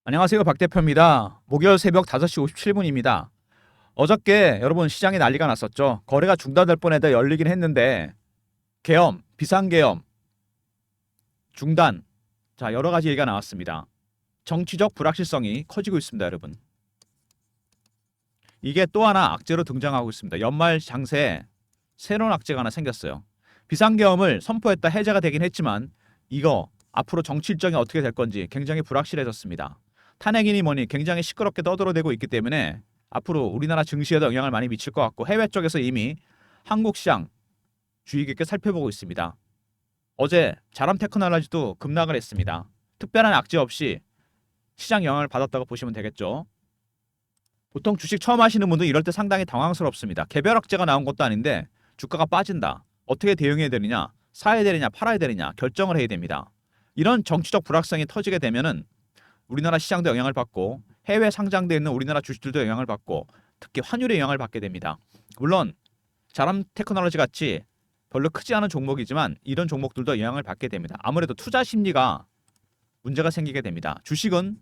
안녕하세요. 박 대표입니다. 목요일 새벽 5시 57분입니다. 어저께 여러분 시장에 난리가 났었죠. 거래가 중단될 뻔해도 열리긴 했는데 계엄, 비상계엄, 중단. 자, 여러 가지 얘기가 나왔습니다. 정치적 불확실성이 커지고 있습니다, 여러분. 이게 또 하나 악재로 등장하고 있습니다. 연말 장세에 새로운 악재가 하나 생겼어요. 비상계엄을 선포했다 해제가 되긴 했지만 이거 앞으로 정치 일정이 어떻게 될 건지 굉장히 불확실해졌습니다. 탄핵이니 뭐니 굉장히 시끄럽게 떠들어대고 있기 때문에 앞으로 우리나라 증시에도 영향을 많이 미칠 것 같고 해외 쪽에서 이미 한국 시장 주의 깊게 살펴보고 있습니다. 어제 자람 테크놀로지도 급락을 했습니다. 특별한 악재 없이 시장 영향을 받았다고 보시면 되겠죠. 보통 주식 처음 하시는 분들 이럴 때 상당히 당황스럽습니다. 개별 악재가 나온 것도 아닌데 주가가 빠진다. 어떻게 대응해야 되느냐? 사야 되느냐, 팔아야 되느냐 결정을 해야 됩니다. 이런 정치적 불확성이 터지게 되면은 우리나라 시장도 영향을 받고 해외 상장되어 있는 우리나라 주식들도 영향을 받고 특히 환율에 영향을 받게 됩니다. 물론 자람 테크놀로지 같이 별로 크지 않은 종목이지만 이런 종목들도 영향을 받게 됩니다. 아무래도 투자 심리가 문제가 생기게 됩니다. 주식은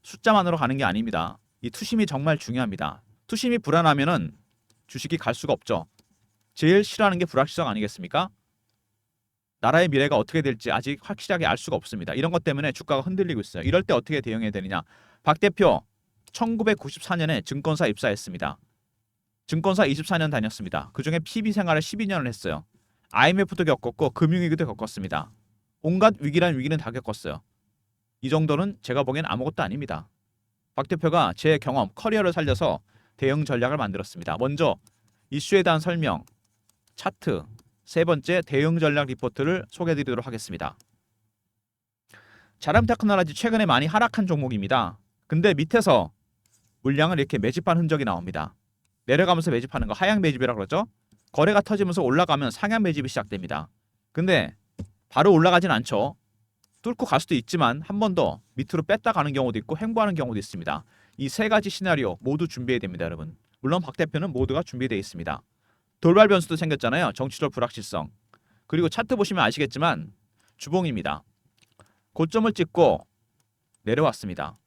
숫자만으로 가는 게 아닙니다. 이 투심이 정말 중요합니다. 투심이 불안하면은 주식이 갈 수가 없죠. 제일 싫어하는 게 불확실성 아니겠습니까? 나라의 미래가 어떻게 될지 아직 확실하게 알 수가 없습니다. 이런 것 때문에 주가가 흔들리고 있어요. 이럴 때 어떻게 대응해야 되느냐? 박 대표 1994년에 증권사 입사했습니다. 증권사 24년 다녔습니다. 그중에 PB 생활을 12년을 했어요. IMF도 겪었고 금융위기도 겪었습니다. 온갖 위기란 위기는 다 겪었어요. 이 정도는 제가 보기엔 아무것도 아닙니다. 박 대표가 제 경험, 커리어를 살려서 대응 전략을 만들었습니다. 먼저 이슈에 대한 설명, 차트, 세 번째 대응 전략 리포트를 소개해드리도록 하겠습니다. 자람 테크놀로지 최근에 많이 하락한 종목입니다. 근데 밑에서 물량을 이렇게 매집한 흔적이 나옵니다. 내려가면서 매집하는 거 하향 매집이라고 그러죠. 거래가 터지면서 올라가면 상향 매집이 시작됩니다. 근데 바로 올라가진 않죠. 뚫고 갈 수도 있지만 한 번 더 밑으로 뺐다 가는 경우도 있고 횡보하는 경우도 있습니다. 이 세 가지 시나리오 모두 준비해야 됩니다, 여러분. 물론 박 대표는 모두가 준비되어 있습니다. 돌발 변수도 생겼잖아요. 정치적 불확실성. 그리고 차트 보시면 아시겠지만 주봉입니다. 고점을 찍고 내려왔습니다.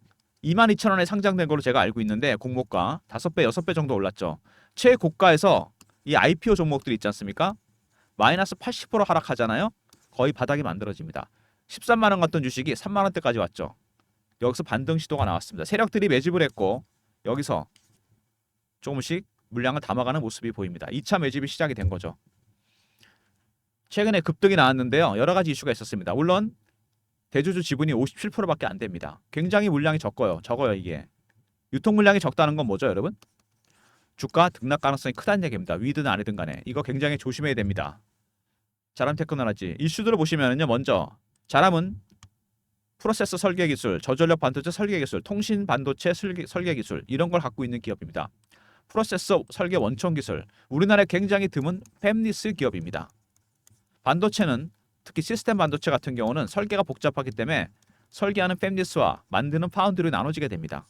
22,000원에 상장된 걸로 제가 알고 있는데 공모가 5배, 6배 정도 올랐죠. 최고가에서 이 IPO 종목들 있지 않습니까? 마이너스 80% 하락하잖아요. 거의 바닥이 만들어집니다. 13만 원 같던 주식이 3만 원대까지 왔죠. 여기서 반등 시도가 나왔습니다. 세력들이 매집을 했고 여기서 조금씩 물량을 담아가는 모습이 보입니다. 2차 매집이 시작이 된 거죠. 최근에 급등이 나왔는데요. 여러 가지 이슈가 있었습니다. 물론 대주주 지분이 57%밖에 안 됩니다. 굉장히 물량이 적어요 이게. 유통 물량이 적다는 건 뭐죠, 여러분? 주가 등락 가능성이 크다는 얘기입니다. 위든 아래든 간에. 이거 굉장히 조심해야 됩니다. 자람 테크놀로지 이슈들을 보시면은요. 먼저 자람은 프로세서 설계 기술, 저전력 반도체 설계 기술, 통신 반도체 설계 기술 이런 걸 갖고 있는 기업입니다. 프로세서 설계 원천 기술, 우리나라에 굉장히 드문 팹리스 기업입니다. 반도체는 특히 시스템 반도체 같은 경우는 설계가 복잡하기 때문에 설계하는 팹리스와 만드는 파운드로 나눠지게 됩니다.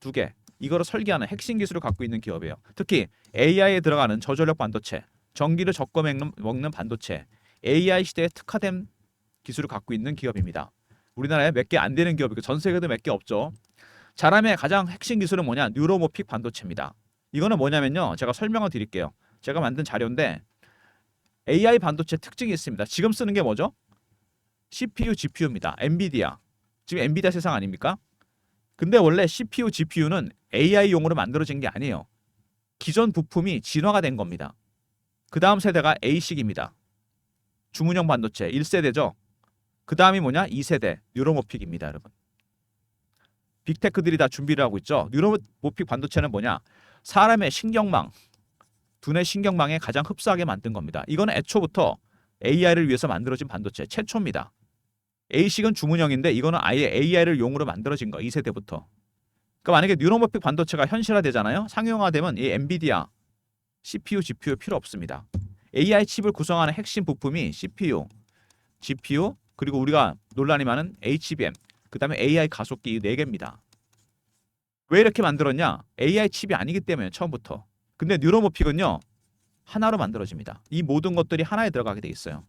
두 개. 이거를 설계하는 핵심 기술을 갖고 있는 기업이에요. 특히 AI에 들어가는 저전력 반도체, 전기를 적거 먹는 반도체, AI 시대에 특화된 기술을 갖고 있는 기업입니다. 우리나라에 몇 개 안 되는 기업이고 전 세계도 몇 개 없죠. 자람의 가장 핵심 기술은 뭐냐? 뉴로모픽 반도체입니다. 이거는 뭐냐면요. 제가 설명을 드릴게요. 제가 만든 자료인데 AI 반도체 특징이 있습니다. 지금 쓰는 게 뭐죠? CPU, GPU입니다. 엔비디아. 지금 엔비디아 세상 아닙니까? 근데 원래 CPU, GPU는 AI용으로 만들어진 게 아니에요. 기존 부품이 진화가 된 겁니다. 그 다음 세대가 ASIC입니다. 주문형 반도체 1세대죠. 그 다음이 뭐냐? 2세대 뉴로모픽입니다, 여러분. 빅테크들이 다 준비를 하고 있죠. 뉴로모픽 반도체는 뭐냐? 사람의 신경망, 두뇌 신경망에 가장 흡사하게 만든 겁니다. 이건 애초부터 AI를 위해서 만들어진 반도체 최초입니다. ASIC은 주문형인데 이거는 아예 AI를 용으로 만들어진 거 2세대부터. 그러니까 만약에 뉴로모픽 반도체가 현실화되잖아요. 상용화되면 이 엔비디아 CPU, GPU 필요 없습니다. AI 칩을 구성하는 핵심 부품이 CPU, GPU 그리고 우리가 논란이 많은 HBM 그 다음에 AI 가속기 이 4개입니다. 왜 이렇게 만들었냐? AI 칩이 아니기 때문에 처음부터. 근데 뉴로모픽은요. 하나로 만들어집니다. 이 모든 것들이 하나에 들어가게 돼 있어요.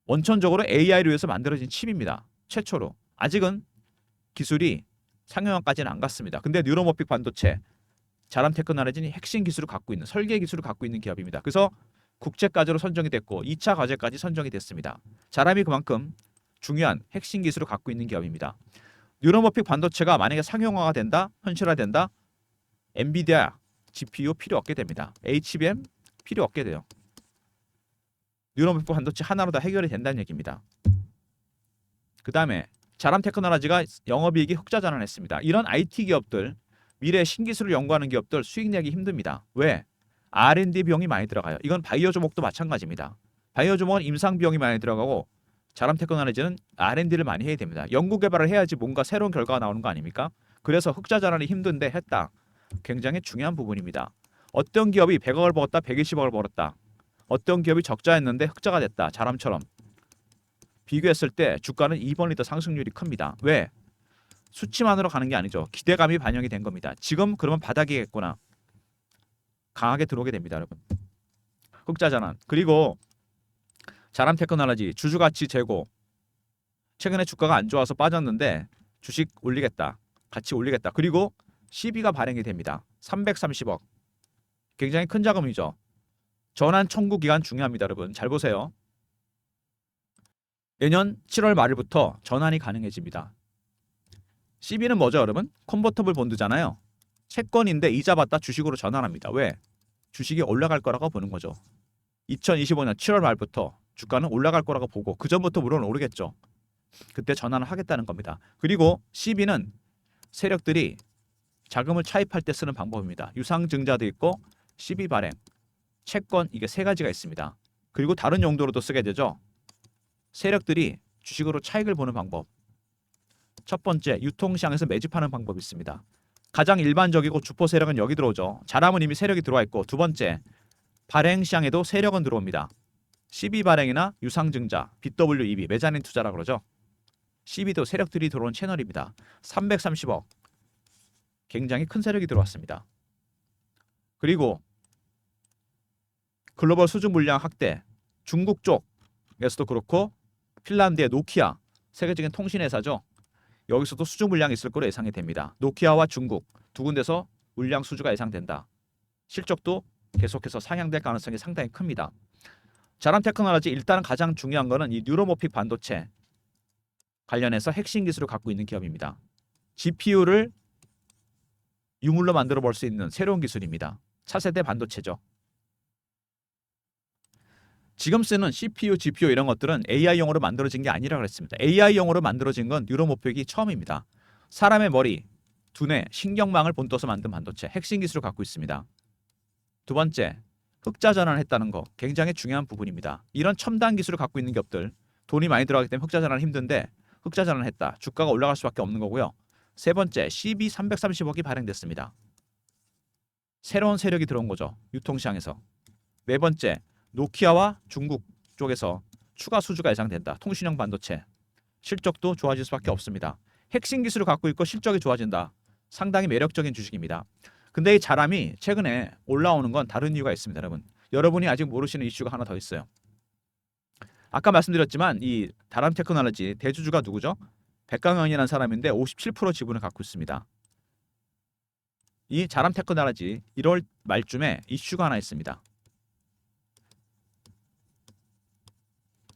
원천적으로 AI를 위해서 만들어진 칩입니다. 최초로. 아직은 기술이 상용화까지는 안 갔습니다. 근데 뉴로모픽 반도체, 자람 테크놀로지는 핵심 기술을 갖고 있는 설계 기술을 갖고 있는 기업입니다. 그래서 국제과제로 선정이 됐고 2차 과제까지 선정이 됐습니다. 자람이 그만큼 중요한 핵심 기술을 갖고 있는 기업입니다. 뉴로모픽 반도체가 만약에 상용화가 된다, 현실화된다, 엔비디아 GPU 필요 없게 됩니다. HBM 필요 없게 돼요. 뉴로모픽 반도체 하나로 다 해결이 된다는 얘기입니다. 그 다음에 자람 테크놀로지가 영업이익이 흑자 전환했습니다. 이런 IT 기업들, 미래 신기술을 연구하는 기업들 수익 내기 힘듭니다. 왜? R&D 비용이 많이 들어가요. 이건 바이오 종목도 마찬가지입니다. 바이오 종목은 임상 비용이 많이 들어가고 자람 테크놀로지는 R&D를 많이 해야 됩니다. 연구 개발을 해야지 뭔가 새로운 결과가 나오는 거 아닙니까? 그래서 흑자 전환이 힘든데 했다. 굉장히 중요한 부분입니다. 어떤 기업이 100억을 벌었다, 120억을 벌었다. 어떤 기업이 적자였는데 흑자가 됐다. 자람처럼. 비교했을 때 주가는 2번 리터 상승률이 큽니다. 왜? 수치만으로 가는 게 아니죠. 기대감이 반영이 된 겁니다. 지금 그러면 바닥이겠구나. 강하게 들어오게 됩니다, 여러분. 흑자 전환. 그리고 자람 테크놀로지 주주가치 제고. 최근에 주가가 안 좋아서 빠졌는데 주식 올리겠다. 같이 올리겠다. 그리고 CB가 발행이 됩니다. 330억. 굉장히 큰 자금이죠. 전환 청구 기간 중요합니다, 여러분. 잘 보세요. 내년 7월 말부터 전환이 가능해집니다. CB는 뭐죠, 여러분? 컨버터블 본드잖아요. 채권인데 이자 받다 주식으로 전환합니다. 왜? 주식이 올라갈 거라고 보는 거죠. 2025년 7월 말부터 주가는 올라갈 거라고 보고 그 전부터 물론 오르겠죠. 그때 전환을 하겠다는 겁니다. 그리고 CB는 세력들이 자금을 차입할 때 쓰는 방법입니다. 유상증자도 있고 CB 발행, 채권 이게 세 가지가 있습니다. 그리고 다른 용도로도 쓰게 되죠. 세력들이 주식으로 차익을 보는 방법. 첫 번째, 유통시장에서 매집하는 방법이 있습니다. 가장 일반적이고 주포 세력은 여기 들어오죠. 자람은 이미 세력이 들어와 있고 두 번째, 발행 시장에도 세력은 들어옵니다. CB 발행이나 유상증자, BWEB, 메자닌 투자라 그러죠. CB도 세력들이 들어온 채널입니다. 330억. 굉장히 큰 세력이 들어왔습니다. 그리고 글로벌 수주 물량 확대, 중국 쪽에서도 그렇고 핀란드의 노키아, 세계적인 통신회사죠. 여기서도 수주 물량이 있을 거로 예상이 됩니다. 노키아와 중국 두 군데서 물량 수주가 예상된다. 실적도 계속해서 상향될 가능성이 상당히 큽니다. 자람 테크놀로지 일단은 가장 중요한 거는 이 뉴로모픽 반도체 관련해서 핵심 기술을 갖고 있는 기업입니다. GPU를 유물로 만들어 볼 수 있는 새로운 기술입니다. 차세대 반도체죠. 지금 쓰는 CPU, GPU 이런 것들은 AI용으로 만들어진 게 아니라 그랬습니다. AI용으로 만들어진 건 뉴로모픽이 처음입니다. 사람의 머리, 두뇌, 신경망을 본떠서 만든 반도체, 핵심 기술을 갖고 있습니다. 두 번째, 흑자 전환을 했다는 거 굉장히 중요한 부분입니다. 이런 첨단 기술을 갖고 있는 기업들 돈이 많이 들어가기 때문에 흑자 전환은 힘든데 흑자 전환을 했다. 주가가 올라갈 수밖에 없는 거고요. 세 번째, CB 330억이 발행됐습니다. 새로운 세력이 들어온 거죠. 유통시장에서. 네 번째, 노키아와 중국 쪽에서 추가 수주가 예상된다. 통신형 반도체. 실적도 좋아질 수밖에 없습니다. 핵심 기술을 갖고 있고 실적이 좋아진다. 상당히 매력적인 주식입니다. 근데 이 자람이 최근에 올라오는 건 다른 이유가 있습니다, 여러분. 여러분이 아직 모르시는 이슈가 하나 더 있어요. 아까 말씀드렸지만 이 자람 테크놀로지 대주주가 누구죠? 백강현이라는 사람인데 57% 지분을 갖고 있습니다. 이 자람 테크놀로지 1월 말쯤에 이슈가 하나 있습니다.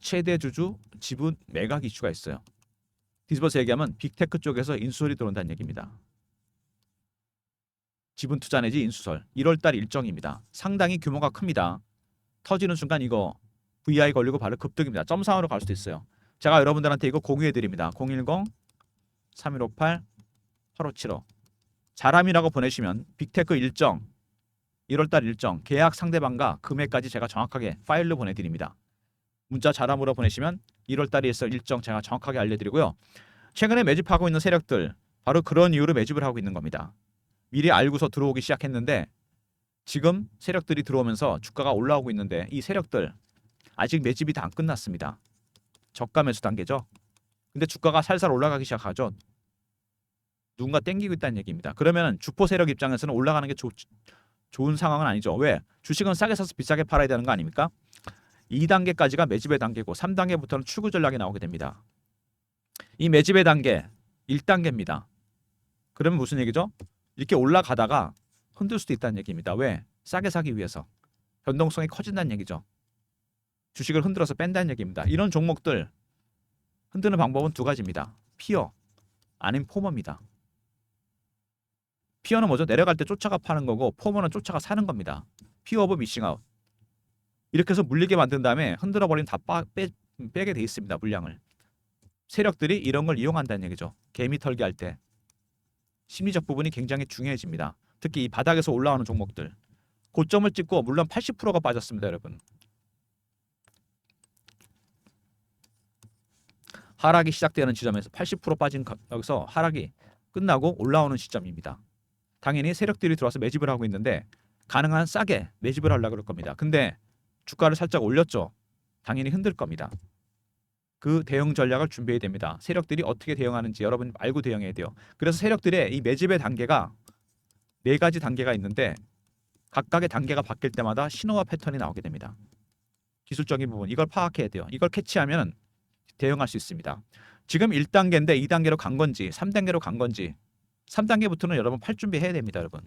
최대 주주 지분 매각 이슈가 있어요. 뒤집어서 얘기하면 빅테크 쪽에서 인수설이 들어온다는 얘기입니다. 지분 투자 내지 인수설 1월달 일정입니다. 상당히 규모가 큽니다. 터지는 순간 이거 VI 걸리고 바로 급등입니다. 점상으로 갈 수도 있어요. 제가 여러분들한테 이거 공유해드립니다. 010-3158-8575 자람이라고 보내시면 빅테크 일정 1월달 일정 계약 상대방과 금액까지 제가 정확하게 파일로 보내드립니다. 문자 자람으로 보내시면 1월달에 있을 일정 제가 정확하게 알려드리고요. 최근에 매집하고 있는 세력들 바로 그런 이유로 매집을 하고 있는 겁니다. 미리 알고서 들어오기 시작했는데 지금 세력들이 들어오면서 주가가 올라오고 있는데 이 세력들 아직 매집이 다 안 끝났습니다. 저가 매수 단계죠. 근데 주가가 살살 올라가기 시작하죠. 누군가 땡기고 있다는 얘기입니다. 그러면 주포 세력 입장에서는 올라가는 게 좋은 상황은 아니죠. 왜? 주식은 싸게 사서 비싸게 팔아야 되는 거 아닙니까? 2단계까지가 매집의 단계고 3단계부터는 출구 전략이 나오게 됩니다. 이 매집의 단계 1단계입니다. 그러면 무슨 얘기죠? 이렇게 올라가다가 흔들 수도 있다는 얘기입니다. 왜? 싸게 사기 위해서. 변동성이 커진다는 얘기죠. 주식을 흔들어서 뺀다는 얘기입니다. 이런 종목들 흔드는 방법은 두 가지입니다. 피어 아니면 포머입니다. 피어는 뭐죠? 내려갈 때 쫓아가 파는 거고 포머는 쫓아가 사는 겁니다. 피어 오브 미싱 아웃. 이렇게 해서 물리게 만든 다음에 흔들어 버리면 다 빼게 돼 있습니다. 물량을. 세력들이 이런 걸 이용한다는 얘기죠. 개미 털기 할 때. 심리적 부분이 굉장히 중요해집니다. 특히 이 바닥에서 올라오는 종목들. 고점을 찍고 물론 80%가 빠졌습니다. 여러분. 하락이 시작되는 지점에서 80% 빠진 여기서 하락이 끝나고 올라오는 시점입니다. 당연히 세력들이 들어와서 매집을 하고 있는데 가능한 싸게 매집을 하려고 그럴 겁니다. 근데 주가를 살짝 올렸죠. 당연히 흔들 겁니다. 그 대응 전략을 준비해야 됩니다. 세력들이 어떻게 대응하는지 여러분 알고 대응해야 돼요. 그래서 세력들의 이 매집의 단계가 4가지 단계가 있는데 각각의 단계가 바뀔 때마다 신호와 패턴이 나오게 됩니다. 기술적인 부분 이걸 파악해야 돼요. 이걸 캐치하면 대응할 수 있습니다. 지금 1단계인데 2단계로 간 건지 3단계로 간 건지 3단계부터는 여러분 팔 준비해야 됩니다. 여러분.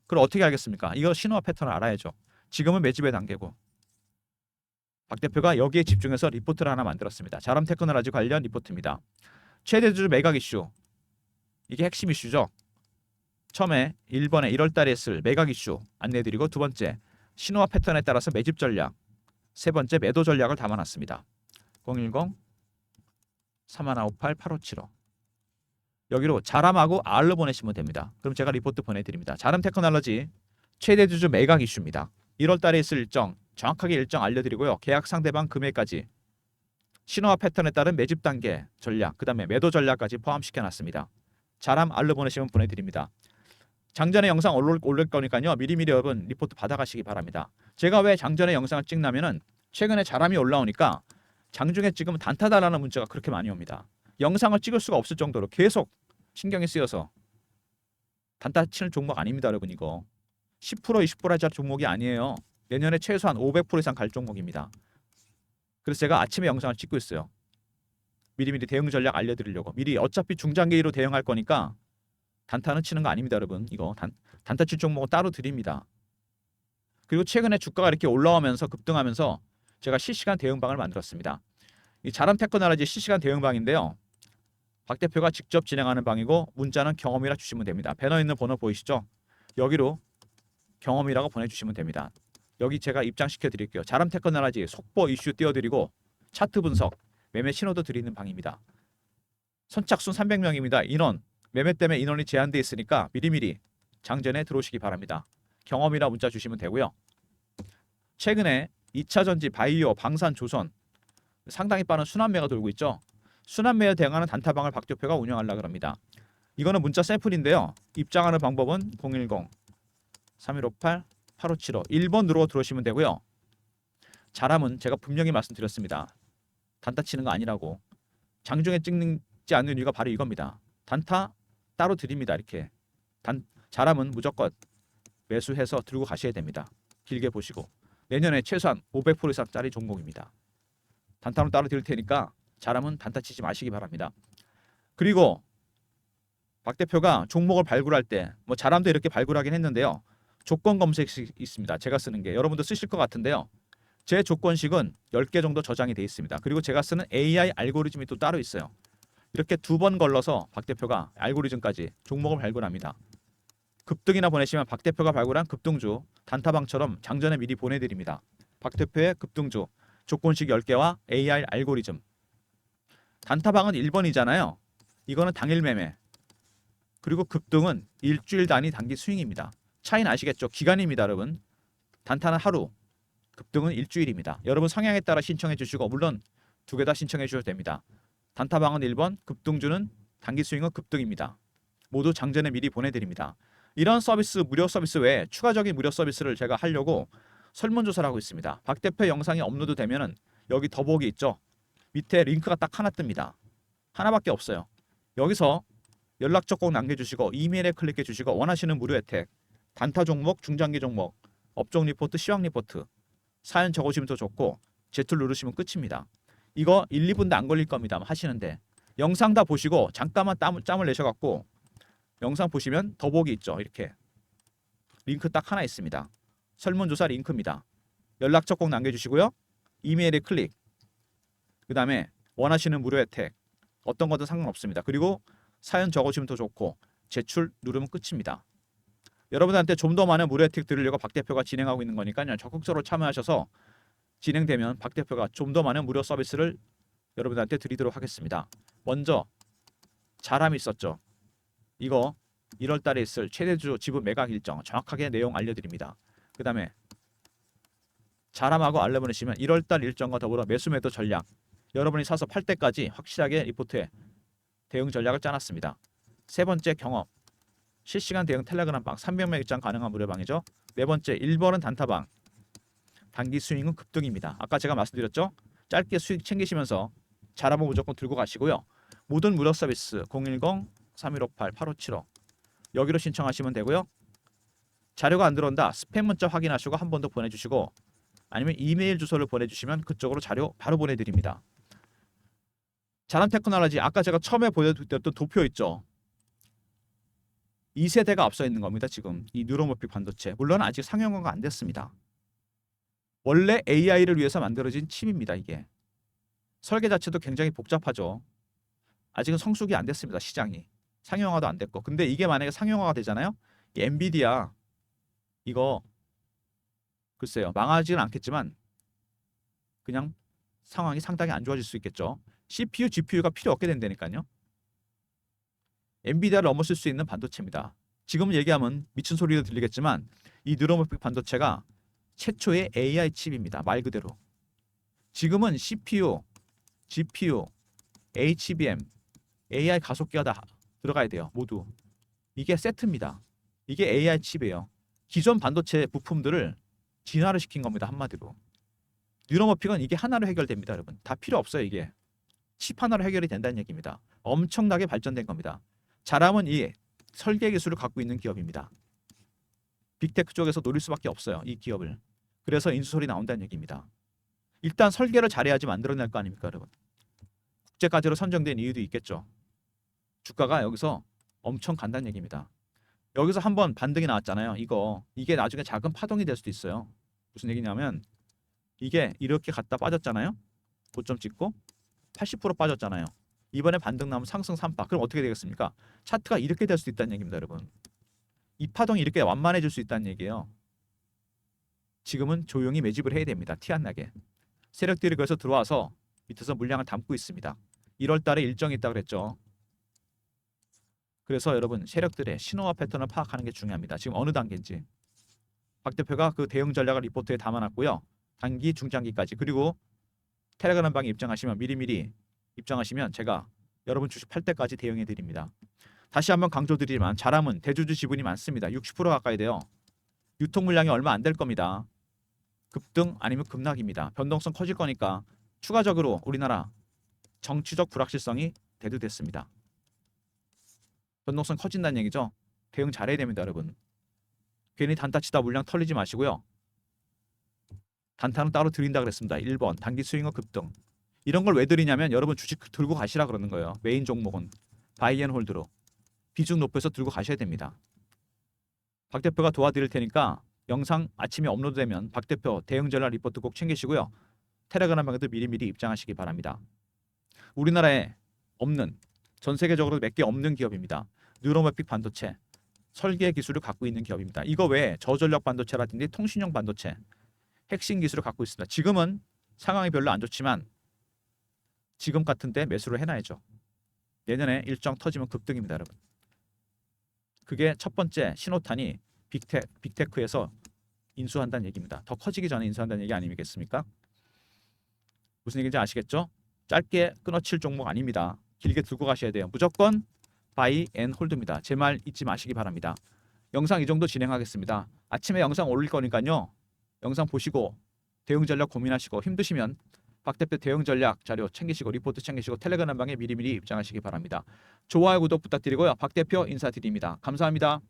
그럼 어떻게 알겠습니까? 이거 신호와 패턴을 알아야죠. 지금은 매집의 단계고 박 대표가 여기에 집중해서 리포트를 하나 만들었습니다. 자람 테크놀로지 관련 리포트입니다. 최대주 매각 이슈. 이게 핵심 이슈죠. 처음에 1번에 1월 달에 했을 매각 이슈 안내드리고 두 번째 신호와 패턴에 따라서 매집 전략 세 번째 매도 전략을 담아놨습니다. 010-3158-8575 여기로 자람하고 R로 보내시면 됩니다. 그럼 제가 리포트 보내드립니다. 자람 테크놀로지 최대주주 매각 이슈입니다. 1월 달에 있을 일정 정확하게 일정 알려드리고요. 계약 상대방 금액까지 신호와 패턴에 따른 매집 단계 전략 그 다음에 매도 전략까지 포함시켜놨습니다. 자람 R로 보내시면 보내드립니다. 장전에 영상 올릴 거니까요. 미리미리 여러분 리포트 받아가시기 바랍니다. 제가 왜 장전에 영상을 찍냐면은 최근에 자람이 올라오니까 장중에 찍으면 단타다라는 문자가 그렇게 많이 옵니다. 영상을 찍을 수가 없을 정도로 계속 신경이 쓰여서 단타 치는 종목 아닙니다. 여러분 이거 10% 20%짜리 종목이 아니에요. 내년에 최소한 500% 이상 갈 종목입니다. 그래서 제가 아침에 영상을 찍고 있어요. 미리미리 대응 전략 알려드리려고. 미리 어차피 중장기로 대응할 거니까 단타는 치는 거 아닙니다. 여러분 이거 단타 칠 종목은 따로 드립니다. 그리고 최근에 주가가 이렇게 올라오면서 급등하면서 제가 실시간 대응방을 만들었습니다. 이 자람 테크놀로지 실시간 대응방인데요. 박 대표가 직접 진행하는 방이고 문자는 경험이라 주시면 됩니다. 배너 있는 번호 보이시죠? 여기로 경험이라고 보내주시면 됩니다. 여기 제가 입장시켜 드릴게요. 자람 테크놀로지 속보 이슈 띄워드리고 차트 분석, 매매 신호도 드리는 방입니다. 선착순 300명입니다. 인원, 매매 때문에 인원이 제한되어 있으니까 미리미리 장전에 들어오시기 바랍니다. 경험이라 문자 주시면 되고요. 최근에 2차전지, 바이오, 방산, 조선 상당히 빠른 순환매가 돌고 있죠. 순환매에 대응하는 단타방을 박 대표가 운영하려고 합니다. 이거는 문자 샘플인데요. 입장하는 방법은 010-3158-8575 1번 누르고 들어오시면 되고요. 자람은 제가 분명히 말씀드렸습니다. 단타 치는 거 아니라고. 장중에 찍지 않는 이유가 바로 이겁니다. 단타 따로 드립니다. 이렇게. 자람은 무조건 매수해서 들고 가셔야 됩니다. 길게 보시고. 내년에 최소한 500% 이상짜리 종목입니다. 단타는 따로 드릴 테니까 자람은 단타 치지 마시기 바랍니다. 그리고 박 대표가 종목을 발굴할 때 뭐 자람도 이렇게 발굴하긴 했는데요. 조건 검색이 있습니다. 제가 쓰는 게 여러분도 쓰실 것 같은데요. 제 조건식은 10개 정도 저장이 되어 있습니다. 그리고 제가 쓰는 AI 알고리즘이 또 따로 있어요. 이렇게 2번 걸러서 박 대표가 알고리즘까지 종목을 발굴합니다. 급등이나 보내시면 박 대표가 발굴한 급등주 단타방처럼 장전에 미리 보내드립니다. 박 대표의 급등주 조건식 10개와 AI 알고리즘. 단타방은 1번이잖아요. 이거는 당일 매매. 그리고 급등은 일주일 단위 단기 스윙입니다. 차이는 아시겠죠? 기간입니다. 여러분. 단타는 하루, 급등은 일주일입니다. 여러분 성향에 따라 신청해 주시고 물론 2개 다 신청해 주셔도 됩니다. 단타방은 1번, 급등주는 단기 스윙은 급등입니다. 모두 장전에 미리 보내드립니다. 이런 서비스, 무료 서비스 외에 추가적인 무료 서비스를 제가 하려고 설문조사를 하고 있습니다. 박 대표 영상이 업로드 되면은 여기 더보기 있죠? 밑에 링크가 딱 하나 뜹니다. 하나밖에 없어요. 여기서 연락처 꼭 남겨주시고 이메일에 클릭해 주시고 원하시는 무료 혜택, 단타 종목, 중장기 종목, 업종 리포트, 시황 리포트 사연 적으시면 더 좋고 제툴 누르시면 끝입니다. 이거 1, 2분도 안 걸릴 겁니다. 하시는데 영상 다 보시고 잠깐만 짬을 내셔갖고 영상 보시면 더보기 있죠. 이렇게 링크 딱 하나 있습니다. 설문조사 링크입니다. 연락처 꼭 남겨주시고요. 이메일에 클릭. 그 다음에 원하시는 무료 혜택 어떤 거든 상관없습니다. 그리고 사연 적어주시면 더 좋고 제출 누르면 끝입니다. 여러분들한테 좀 더 많은 무료 혜택 드리려고 박 대표가 진행하고 있는 거니까요. 적극적으로 참여하셔서 진행되면 박 대표가 좀 더 많은 무료 서비스를 여러분들한테 드리도록 하겠습니다. 먼저 자람이 있었죠. 이거 1월 달에 있을 최대주 지분 매각 일정 정확하게 내용 알려드립니다. 그 다음에 자람하고 알려보내시면 1월 달 일정과 더불어 매수 매도 전략 여러분이 사서 팔 때까지 확실하게 리포트에 대응 전략을 짜놨습니다. 세 번째 경험 실시간 대응 텔레그램 방 300명 입장 가능한 무료방이죠. 네 번째 1번은 단타방 단기 수익은 급등입니다. 아까 제가 말씀드렸죠. 짧게 수익 챙기시면서 자람은 무조건 들고 가시고요. 모든 무료 서비스 010-3158-8575 여기로 신청하시면 되고요. 자료가 안 들어온다. 스팸 문자 확인하시고 한 번 더 보내주시고 아니면 이메일 주소를 보내주시면 그쪽으로 자료 바로 보내드립니다. 자람 테크놀로지 아까 제가 처음에 보여드렸던 도표 있죠. 2세대가 앞서 있는 겁니다. 지금 이 뉴로모픽 반도체 물론 아직 상용화가 안 됐습니다. 원래 AI를 위해서 만들어진 칩입니다. 이게 설계 자체도 굉장히 복잡하죠. 아직은 성숙이 안 됐습니다. 시장이 상용화도 안 됐고 근데 이게 만약에 상용화가 되잖아요. 이 엔비디아 이거 글쎄요 망하지는 않겠지만 그냥 상황이 상당히 안 좋아질 수 있겠죠. CPU, GPU가 필요 없게 된다니까요. 엔비디아를 넘어설 수 있는 반도체입니다. 지금 얘기하면 미친 소리도 들리겠지만 이 뉴로모픽 반도체가 최초의 AI 칩입니다. 말 그대로. 지금은 CPU, GPU, HBM, AI 가속기가 다 들어가야 돼요. 모두. 이게 세트입니다. 이게 AI 칩이에요. 기존 반도체 부품들을 진화를 시킨 겁니다. 한마디로. 뉴로모픽은 이게 하나로 해결됩니다. 여러분. 다 필요 없어요. 이게. 칩 하나로 해결이 된다는 얘기입니다. 엄청나게 발전된 겁니다. 자람은 이 설계 기술을 갖고 있는 기업입니다. 빅테크 쪽에서 노릴 수밖에 없어요. 이 기업을. 그래서 인수설이 나온다는 얘기입니다. 일단 설계를 잘해야지 만들어낼 거 아닙니까 여러분. 국제가치로 선정된 이유도 있겠죠. 주가가 여기서 엄청 간다는 얘기입니다. 여기서 한번 반등이 나왔잖아요. 이게 나중에 작은 파동이 될 수도 있어요. 무슨 얘기냐면 이게 이렇게 갔다 빠졌잖아요. 고점 찍고 80% 빠졌잖아요. 이번에 반등 나면 상승 3파. 그럼 어떻게 되겠습니까? 차트가 이렇게 될 수도 있다는 얘기입니다. 여러분. 이 파동이 이렇게 완만해질 수 있다는 얘기예요. 지금은 조용히 매집을 해야 됩니다. 티 안 나게. 세력들이 그래서 들어와서 밑에서 물량을 담고 있습니다. 1월 달에 일정이 있다고 그랬죠. 그래서 여러분 세력들의 신호와 패턴을 파악하는 게 중요합니다. 지금 어느 단계인지. 박 대표가 그 대응 전략을 리포트에 담아놨고요. 단기, 중장기까지. 그리고 텔레그램 방에 입장하시면 미리미리 입장하시면 제가 여러분 주식 팔 때까지 대응해 드립니다. 다시 한번 강조드리지만 자람은 대주주 지분이 많습니다. 60% 가까이 돼요. 유통 물량이 얼마 안 될 겁니다. 급등 아니면 급락입니다. 변동성 커질 거니까 추가적으로 우리나라 정치적 불확실성이 대두됐습니다. 변동성 커진다는 얘기죠. 대응 잘해야 됩니다. 여러분. 괜히 단타 치다 물량 털리지 마시고요. 단타는 따로 드린다 그랬습니다. 1번 단기 수익은 급등. 이런 걸 왜 드리냐면 여러분 주식 들고 가시라 그러는 거예요. 메인 종목은 바이앤홀드로 비중 높여서 들고 가셔야 됩니다. 박 대표가 도와드릴 테니까 영상 아침에 업로드되면 박 대표 대응 전략 리포트 꼭 챙기시고요. 텔레그램에도 미리미리 입장하시기 바랍니다. 우리나라에 없는 전 세계적으로 몇 개 없는 기업입니다. 뉴로모픽 반도체 설계 기술을 갖고 있는 기업입니다. 이거 외에 저전력 반도체라든지 통신용 반도체 핵심 기술을 갖고 있습니다. 지금은 상황이 별로 안 좋지만 지금 같은 때 매수를 해놔야죠. 내년에 일정 터지면 급등입니다. 여러분. 그게 첫 번째 신호탄이 빅테크에서 인수한다는 얘기입니다. 더 커지기 전에 인수한다는 얘기 아니겠습니까? 무슨 얘기인지 아시겠죠? 짧게 끊어칠 종목 아닙니다. 길게 들고 가셔야 돼요. 무조건 바이 앤 홀드입니다. 제 말 잊지 마시기 바랍니다. 영상 이 정도 진행하겠습니다. 아침에 영상 올릴 거니까요. 영상 보시고 대응 전략 고민하시고 힘드시면 박 대표 대응 전략 자료 챙기시고 리포트 챙기시고 텔레그램 방에 미리미리 입장하시기 바랍니다. 좋아요 구독 부탁드리고요. 박 대표 인사드립니다. 감사합니다.